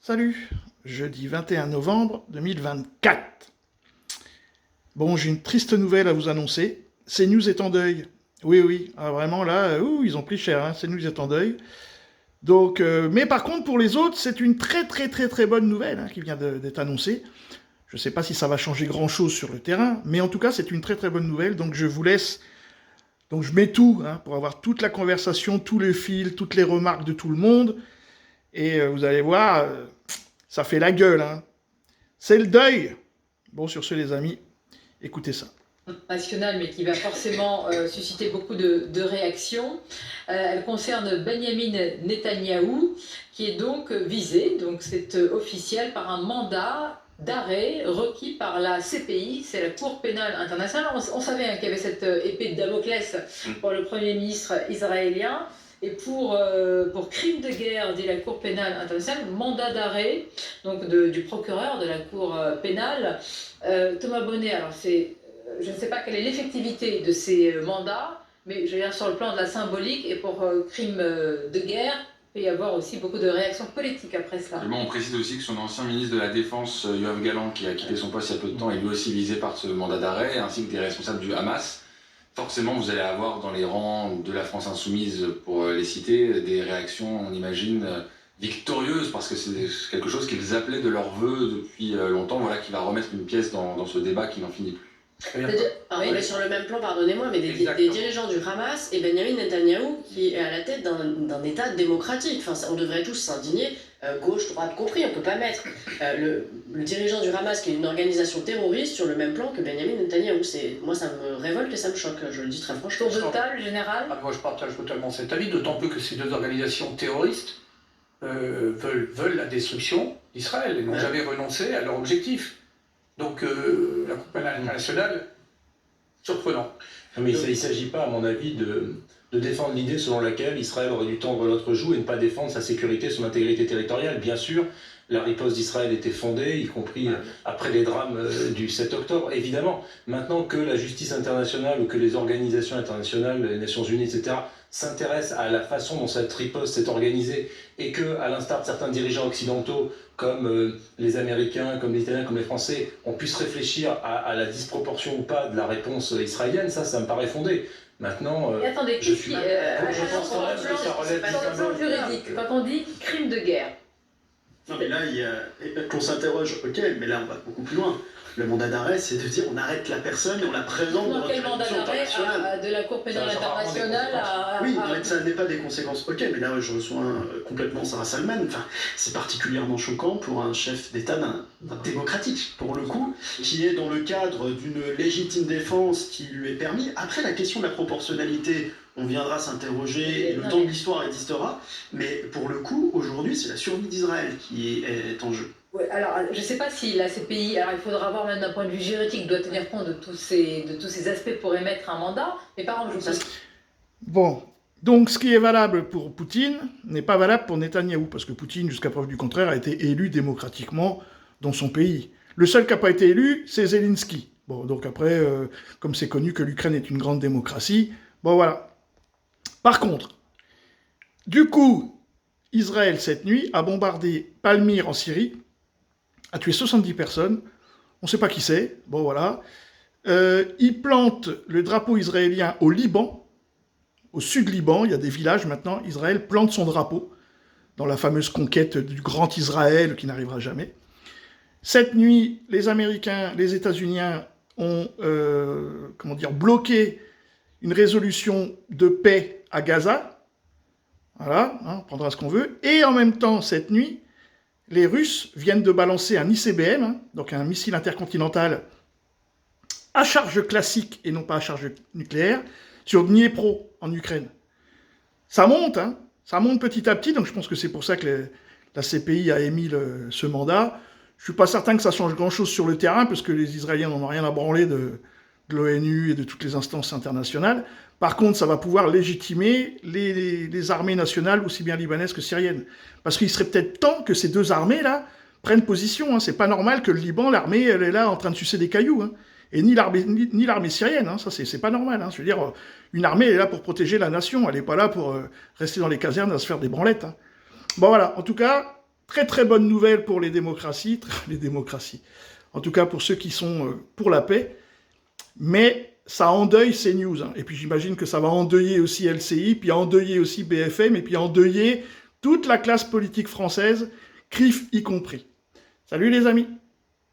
Salut, jeudi 21 novembre 2024. Bon, j'ai une triste nouvelle à vous annoncer. CNews est en deuil. Oui, vraiment là, ils ont pris cher, hein. CNews est en deuil. Donc, mais par contre, pour les autres, c'est une très bonne nouvelle qui vient d'être annoncée. Je ne sais pas si ça va changer grand-chose sur le terrain, mais en tout cas, c'est une très bonne nouvelle. Donc, je vous laisse. Donc, je mets tout pour avoir toute la conversation, tous les fils, toutes les remarques de tout le monde. Et vous allez voir, ça fait la gueule. C'est le deuil. Bon, sur ce, les amis, écoutez ça. Nationale, mais qui va forcément susciter beaucoup de réactions. Elle concerne Benjamin Netanyahou, qui est donc visé, donc c'est officiel, par un mandat d'arrêt requis par la CPI, c'est la Cour pénale internationale. On savait qu'il y avait cette épée de Damoclès pour le Premier ministre israélien. Et pour crime de guerre, dit la Cour pénale internationale, mandat d'arrêt donc du procureur de la Cour pénale. Thomas Bonnet, alors je ne sais pas quelle est l'effectivité de ces mandats, mais je veux dire sur le plan de la symbolique et pour crime de guerre, il peut y avoir aussi beaucoup de réactions politiques après cela. Et bon, on précise aussi que son ancien ministre de la Défense, Yoav Gallant, qui a quitté son poste il y a peu de temps, est lui aussi visé par ce mandat d'arrêt, ainsi que des responsables du Hamas. Forcément, vous allez avoir dans les rangs de la France insoumise, pour les citer, des réactions, on imagine, victorieuses, parce que c'est quelque chose qu'ils appelaient de leur vœu depuis longtemps, voilà, qui va remettre une pièce dans ce débat qui n'en finit plus. On est sur le même plan, pardonnez-moi, mais des dirigeants du Hamas et Benjamin Netanyahou qui est à la tête d'un État démocratique. Enfin, on devrait tous s'indigner, gauche, droite compris, on ne peut pas mettre le dirigeant du Hamas, qui est une organisation terroriste, sur le même plan que Benjamin Netanyahou. Moi, ça me révolte et ça me choque, je le dis très franchement. Tour de table, général. Moi, je partage totalement cet avis, d'autant plus que ces deux organisations terroristes veulent la destruction d'Israël et n'ont jamais renoncé à leur objectif. Donc, la Cour pénale internationale, surprenant. Mais il ne s'agit pas, à mon avis, de défendre l'idée selon laquelle Israël aurait dû tendre l'autre joue et ne pas défendre sa sécurité, son intégrité territoriale. Bien sûr, la riposte d'Israël était fondée, y compris après les drames du 7 octobre, évidemment. Maintenant que la justice internationale ou que les organisations internationales, les Nations Unies, etc., s'intéressent à la façon dont cette riposte s'est organisée et que, à l'instar de certains dirigeants occidentaux, comme les Américains, comme les Italiens, comme les Français, on puisse réfléchir à la disproportion ou pas de la réponse israélienne, ça me paraît fondé. Maintenant, et attendez, je pense quand même que ça relève du plan juridique, quand on dit crime de guerre. Non mais là, qu'on s'interroge, ok, mais là on va beaucoup plus loin. Le mandat d'arrêt, c'est de dire on arrête la personne et on la présente devant quel mandat d'arrêt de la Cour pénale internationale Oui, mais ça n'est pas des conséquences. Ok, mais là je reçois complètement Sarah Salman. Enfin, c'est particulièrement choquant pour un chef d'État d'un démocratique, pour le coup, qui est dans le cadre d'une légitime défense qui lui est permis. Après, la question de la proportionnalité, on viendra s'interroger et le temps de l'histoire existera. Mais pour le coup, aujourd'hui, c'est la survie d'Israël qui est en jeu. Ouais, alors, je ne sais pas si la CPI, alors il faudra voir même d'un point de vue juridique, doit tenir compte de tous ces aspects pour émettre un mandat, mais par exemple, je vous... Bon, donc ce qui est valable pour Poutine n'est pas valable pour Netanyahou, parce que Poutine, jusqu'à preuve du contraire, a été élu démocratiquement dans son pays. Le seul qui n'a pas été élu, c'est Zelensky. Bon, donc après, comme c'est connu que l'Ukraine est une grande démocratie, bon voilà. Par contre, du coup, Israël, cette nuit, a bombardé Palmyre en Syrie, a tué 70 personnes, on ne sait pas qui c'est, bon voilà. Il plante le drapeau israélien au Liban, au sud Liban, il y a des villages maintenant, Israël plante son drapeau, dans la fameuse conquête du grand Israël qui n'arrivera jamais. Cette nuit, les Américains, les États-Unis ont bloqué une résolution de paix à Gaza, voilà, on prendra ce qu'on veut, et en même temps, cette nuit, les Russes viennent de balancer un ICBM, donc un missile intercontinental à charge classique et non pas à charge nucléaire, sur Dniepro, en Ukraine. Ça monte, ça monte petit à petit, donc je pense que c'est pour ça que la CPI a émis ce mandat. Je ne suis pas certain que ça change grand-chose sur le terrain, parce que les Israéliens n'en ont rien à branler de l'ONU et de toutes les instances internationales. Par contre, ça va pouvoir légitimer les armées nationales, aussi bien libanaises que syriennes. Parce qu'il serait peut-être temps que ces deux armées-là prennent position. C'est pas normal que le Liban, l'armée, elle est là en train de sucer des cailloux. Et ni l'armée syrienne, ça c'est pas normal. Je veux dire, une armée elle est là pour protéger la nation, elle n'est pas là pour rester dans les casernes à se faire des branlettes. Bon voilà, en tout cas, très très bonne nouvelle pour les démocraties, en tout cas pour ceux qui sont pour la paix, mais ça endeuille CNews, hein. Et puis j'imagine que ça va endeuiller aussi LCI, puis endeuiller aussi BFM, et puis endeuiller toute la classe politique française, CRIF y compris. Salut les amis!